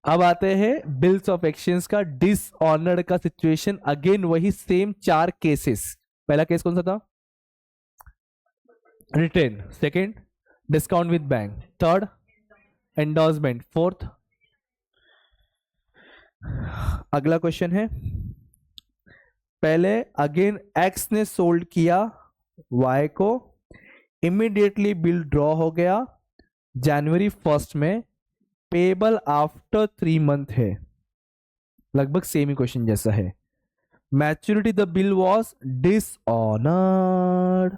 अब आते हैं बिल्स ऑफ एक्सचेंज का डिसऑनर्ड का सिचुएशन। अगेन वही सेम 4 केसेस। पहला केस कौन सा था? Retain. Second, discount with bank. Third, endorsement. Fourth, अगला क्वेश्चन है, पहले अगेन एक्स ने सोल्ड किया वाई को, इमीडिएटली बिल ड्रॉ हो गया जनवरी 1 में, पेबल आफ्टर 3 मंथ है। लगभग सेम ही क्वेश्चन जैसा है। Maturity the bill was dishonoured,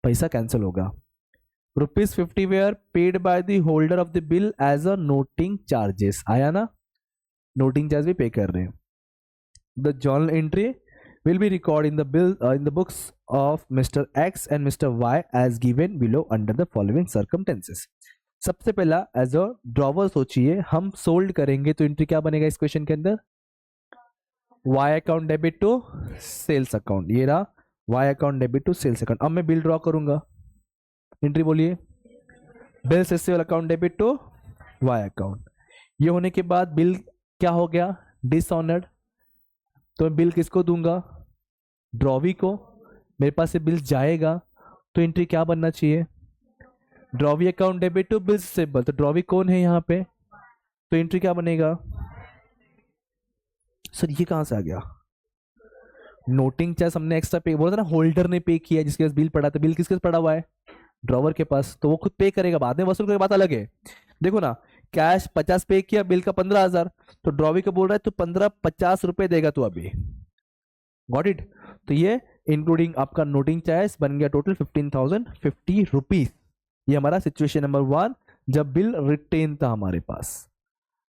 पैसा कैंसिल होगा। ₹50 were paid by the holder of the bill as a noting charges. आया ना, नोटिंग चार्ज भी पे कर रहे हैं। The journal entry will be recorded in the bill in the books of Mr. X and Mr. Y as given below under the following circumstances. सबसे पहला as a drawer सोचिए, हम sold करेंगे तो एंट्री क्या बनेगा इस क्वेश्चन के अंदर? Y account debit to sales account. ये रहा Y account debit to sales account. अब मैं बिल ड्रॉ करूंगा, एंट्री बोलिए, bill receivable account debit to Y account. ये होने के बाद बिल क्या हो गया? डिसऑनर्ड। तो मैं बिल किसको दूंगा? ड्रॉवी को। मेरे पास से बिल जाएगा तो एंट्री क्या बनना चाहिए? Drawee account debit to bill receivable. तो ड्रॉवी कौन है यहाँ पे? तो एंट्री क्या बनेगा? सर ये कहां से आ गया? नोटिंग चार्ज हमने एक्स्ट्रा पे बोला था ना, होल्डर ने पे किया जिसके पास बिल पड़ा था। बिल किसके पास पड़ा हुआ है? ड्रॉवर के पास। तो वो खुद पे करेगा, बाद में वसूल करेगा, बात अलग है। देखो ना, कैश 50 पे किया, बिल का 15,000, तो ड्रॉवी को बोल रहा है तू 50 रुपए देगा तू अभी। Got it? तो ये इंक्लूडिंग आपका नोटिंग चार्ज बन गया टोटल 15,050 रुपीज। ये हमारा सिचुएशन नंबर 1 जब बिल रिटेन था हमारे पास।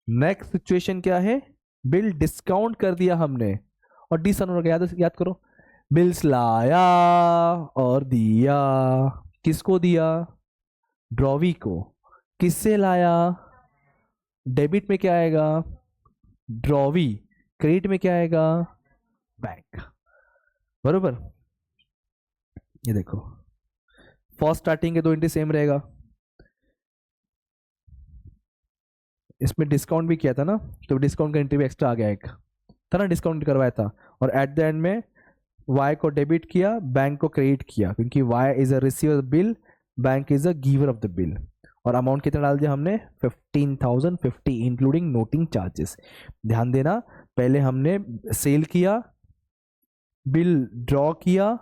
नेक्स्ट सिचुएशन क्या है? बिल डिस्काउंट कर दिया हमने और डिसऑनर का याद करो, बिल्स लाया और दिया। किसको दिया? ड्रॉवी को। किससे लाया? डेबिट में क्या आएगा? ड्रॉवी। क्रेडिट में क्या आएगा? बैंक। बरोबर? ये देखो, फर्स्ट स्टार्टिंग के 2 एंट्री सेम रहेगा। इसमें डिस्काउंट भी किया था ना, तो डिस्काउंट का एंट्री भी एक्स्ट्रा आ गया, एक था ना, डिस्काउंट करवाया था। और एट द एंड में वाई को डेबिट किया, बैंक को क्रेडिट किया, क्योंकि Y is a receiver bill, bank is a giver of the bill. और अमाउंट कितना डाल दिया हमने? 15,050 इंक्लूडिंग नोटिंग चार्जेस। ध्यान देना, पहले हमने सेल किया, बिल ड्रॉ किया,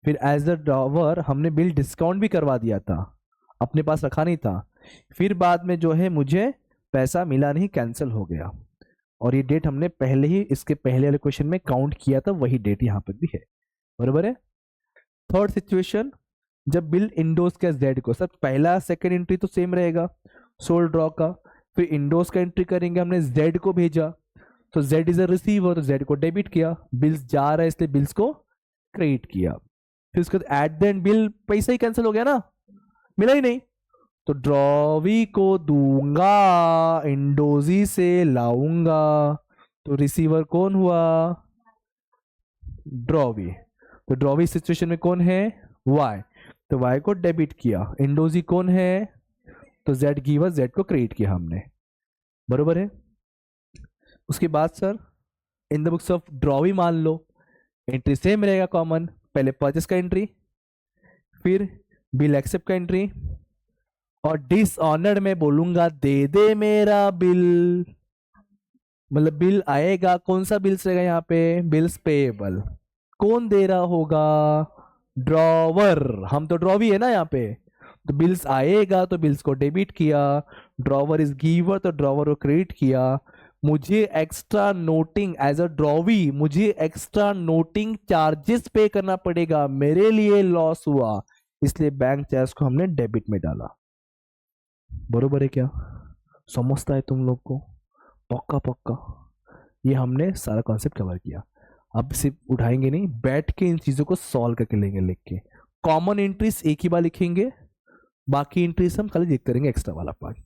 फिर एज अ ड्रॉवर हमने बिल डिस्काउंट भी करवा दिया था, अपने पास रखा नहीं था। फिर बाद में जो है मुझे पैसा मिला नहीं, कैंसिल हो गया। और ये डेट हमने पहले ही इसके पहले वाले क्वेश्चन में काउंट किया था, वही डेट यहाँ पर भी है। बराबर है? थर्ड सिचुएशन, जब बिल इंडोर्स किया जेड को। सर पहला सेकंड एंट्री तो सेम रहेगा सोल्ड ड्रॉ का, फिर इंडोर्स का एंट्री करेंगे, हमने जेड को भेजा, तो जेड इज अ रिसीवर, तो जेड को डेबिट किया, बिल्स जा रहा है इसलिए बिल्स को क्रेडिट किया। फिर उसके बाद एट द एंड बिल पैसा ही कैंसिल हो गया ना, मिला ही नहीं, तो ड्रॉवी को दूंगा, इंडोजी से लाऊंगा, तो रिसीवर कौन हुआ? ड्रॉवी। तो ड्रॉवी सिचुएशन में कौन है? वाई। तो वाई को डेबिट किया, इंडोजी कौन है? तो जेड गिवर, जेड को क्रेडिट किया हमने। बरोबर है? उसके बाद sir in the books of drawee मान लो एंट्री सेम रहेगा कॉमन, पहले परचेस का एंट्री, फिर बिल एक्सेप्ट का एंट्री, और डिसऑनर्ड में बोलूंगा दे दे मेरा बिल। मतलब बिल आएगा, कौन सा बिल्स रहेगा यहाँ पे? Bills payable. कौन दे रहा होगा? ड्रॉवर। हम तो ड्रॉवी है ना यहाँ पे, तो बिल्स आएगा तो बिल्स को डेबिट किया, ड्रॉवर इज गिवर तो ड्रॉवर को क्रेडिट किया। मुझे extra noting as a drawee, मुझे एक्स्ट्रा नोटिंग चार्जेस पे करना पड़ेगा, मेरे लिए लॉस हुआ, इसलिए बैंक चार्ज को हमने डेबिट में डाला। बरोबर है क्या? समझता है तुम लोग को? पक्का पक्का। ये हमने सारा कॉन्सेप्ट कवर किया। अब सिर्फ उठाएंगे नहीं, बैठ के इन चीजों को सॉल्व करके लेंगे, लिख के कॉमन एंट्रीज एक ही बार लिखेंगे, बाकी एंट्रीज हम खाली लिख करेंगे एक्स्ट्रा वाला पार्ट।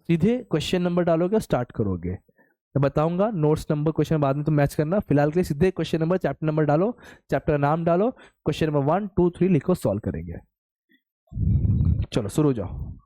सीधे क्वेश्चन नंबर डालोगे और स्टार्ट करोगे। मैं बताऊंगा नोट्स नंबर क्वेश्चन बाद में तो मैच करना, फिलहाल के लिए सीधे क्वेश्चन नंबर, चैप्टर नंबर डालो, चैप्टर का नाम डालो, क्वेश्चन नंबर 1 2 3 लिखो, सॉल्व करेंगे। चलो शुरू हो जाओ।